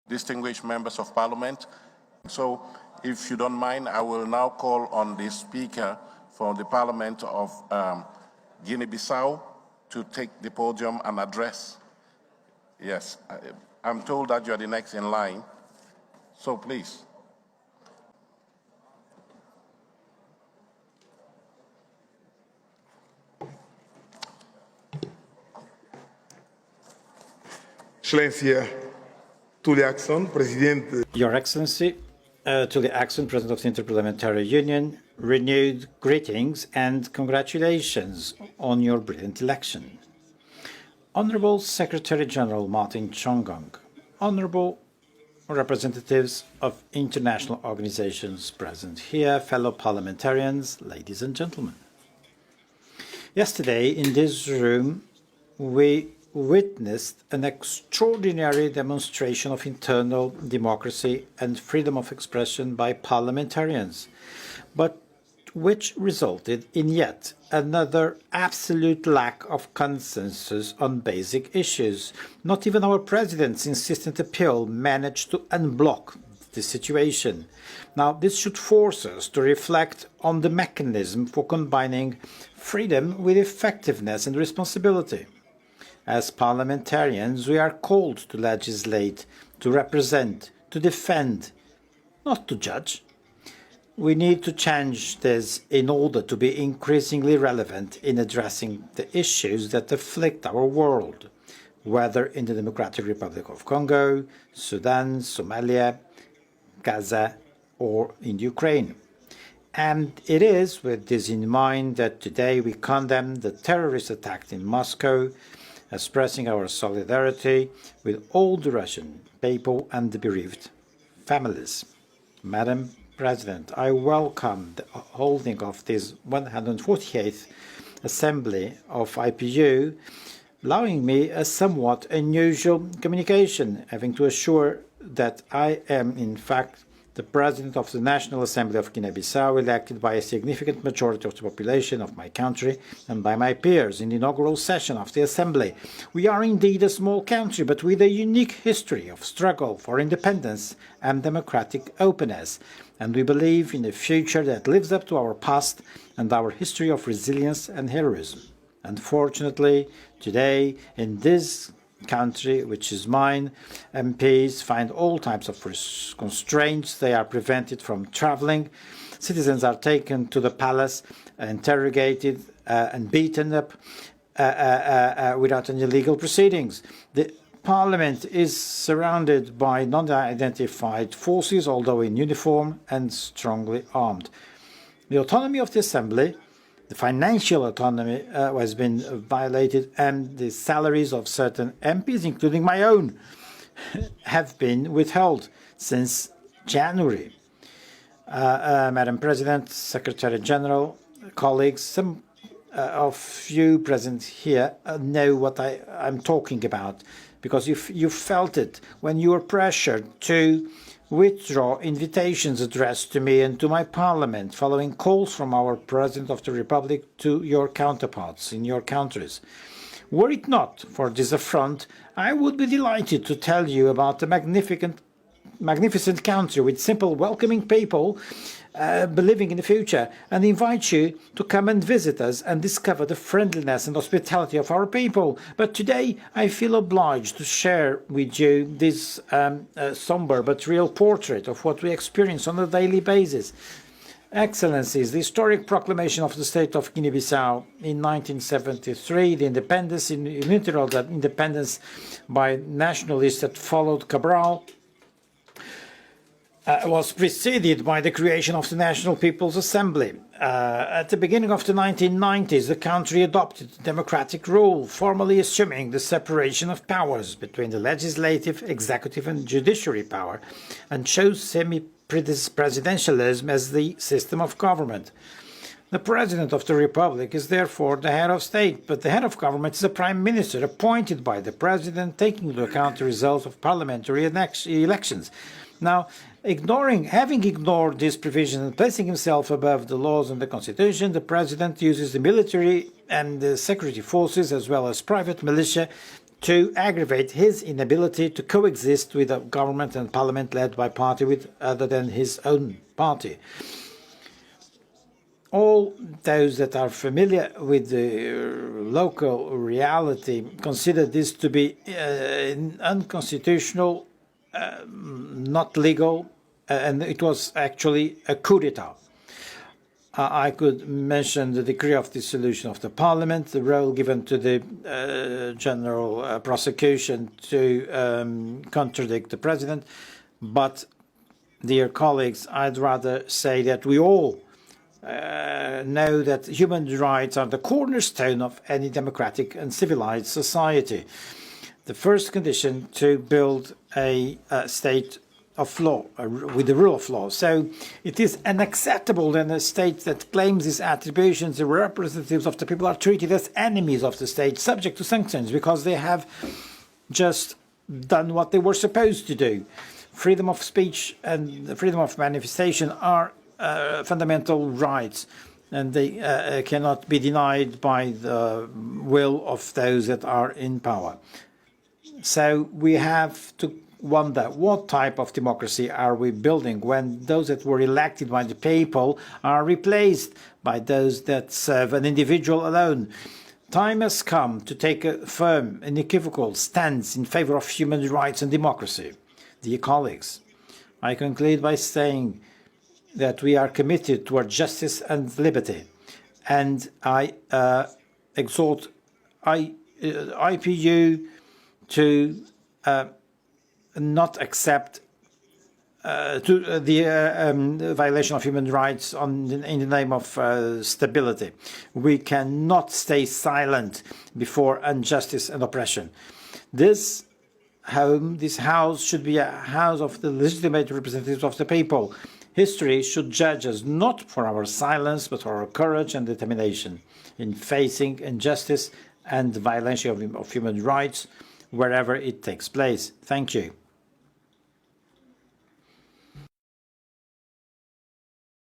Distinguished members of parliament. So, if you don't mind, I will now call on the speaker from the parliament of Guinea-Bissau to take the podium and address. Yes, I'm told that you are the next in line. So please. Excelência Tully Axon, Presidente. Your Excellency, Tully Axon, President of the Interparliamentary Union, renewed greetings and congratulations on your brilliant election. Honorable Secretary General Martin Chongang, honorable representatives of international organizations present here, fellow parliamentarians, ladies and gentlemen. Yesterday, in this room, we witnessed an extraordinary demonstration of internal democracy and freedom of expression by parliamentarians, but which resulted in yet another absolute lack of consensus on basic issues. Not even our president's insistent appeal managed to unblock the situation. Now, this should force us to reflect on the mechanism for combining freedom with effectiveness and responsibility. As parliamentarians, we are called to legislate, to represent, to defend, not to judge. We need to change this in order to be increasingly relevant in addressing the issues that afflict our world, whether in the Democratic Republic of Congo, Sudan, Somalia, Gaza, or in Ukraine. And it is with this in mind that today we condemn the terrorist attack in Moscow, expressing our solidarity with all the Russian people and the bereaved families. Madam President, I welcome the holding of this 148th Assembly of IPU, allowing me a somewhat unusual communication, having to assure that I am, in fact, the President of the National Assembly of Guinea-Bissau, elected by a significant majority of the population of my country and by my peers in the inaugural session of the Assembly. We are indeed a small country, but with a unique history of struggle for independence and democratic openness, and we believe in a future that lives up to our past and our history of resilience and heroism. Unfortunately, today, in this country, which is mine, MPs find all types of constraints. They are prevented from traveling. Citizens are taken to the palace, interrogated and beaten up without any legal proceedings. The Parliament is surrounded by non-identified forces, although in uniform and strongly armed. The autonomy of the Assembly, the financial autonomy has been violated, and the salaries of certain MPs, including my own, have been withheld since January. Madam President, Secretary General, colleagues, some of you present here know what I'm talking about, because you felt it when you were pressured to withdraw invitations addressed to me and to my parliament following calls from our President of the Republic to your counterparts in your countries. Were it not for this affront, I would be delighted to tell you about a magnificent country with simple, welcoming people believing in the future, and invite you to come and visit us and discover the friendliness and hospitality of our people. But today I feel obliged to share with you this somber but real portrait of what we experience on a daily basis. Excellencies, the historic proclamation of the state of Guinea-Bissau in 1973, the independence, unilateral independence by nationalists that followed Cabral, was preceded by the creation of the National People's Assembly. At the beginning of the 1990s, the country adopted democratic rule, formally assuming the separation of powers between the legislative, executive and judiciary power, and chose semi-presidentialism as the system of government. The President of the Republic is therefore the head of state, but the head of government is a prime minister appointed by the President, taking into account the results of parliamentary elections. Now, having ignored this provision and placing himself above the laws and the Constitution, the President uses the military and the security forces, as well as private militia, to aggravate his inability to coexist with a government and parliament led by a party other than his own party. All those that are familiar with the local reality consider this to be unconstitutional, not legal, and it was actually a coup d'etat. I could mention the decree of dissolution of the parliament, the role given to the general prosecution to contradict the president, but, dear colleagues, I'd rather say that we all know that human rights are the cornerstone of any democratic and civilized society. The first condition to build a state of law, with the rule of law. So it is unacceptable that a state that claims these attributions, the representatives of the people, are treated as enemies of the state, subject to sanctions, because they have just done what they were supposed to do. Freedom of speech and freedom of manifestation are fundamental rights, and they cannot be denied by the will of those that are in power. So we have to wonder, what type of democracy are we building when those that were elected by the people are replaced by those that serve an individual alone? Time has come to take a firm, unequivocal stance in favor of human rights and democracy. Dear colleagues, I conclude by saying that we are committed toward justice and liberty, and I exhort IPU to not accept the violation of human rights in the name of stability. We cannot stay silent before injustice and oppression. This house should be a house of the legitimate representatives of the people. History should judge us not for our silence, but for our courage and determination in facing injustice and the violation of human rights wherever it takes place. Thank you.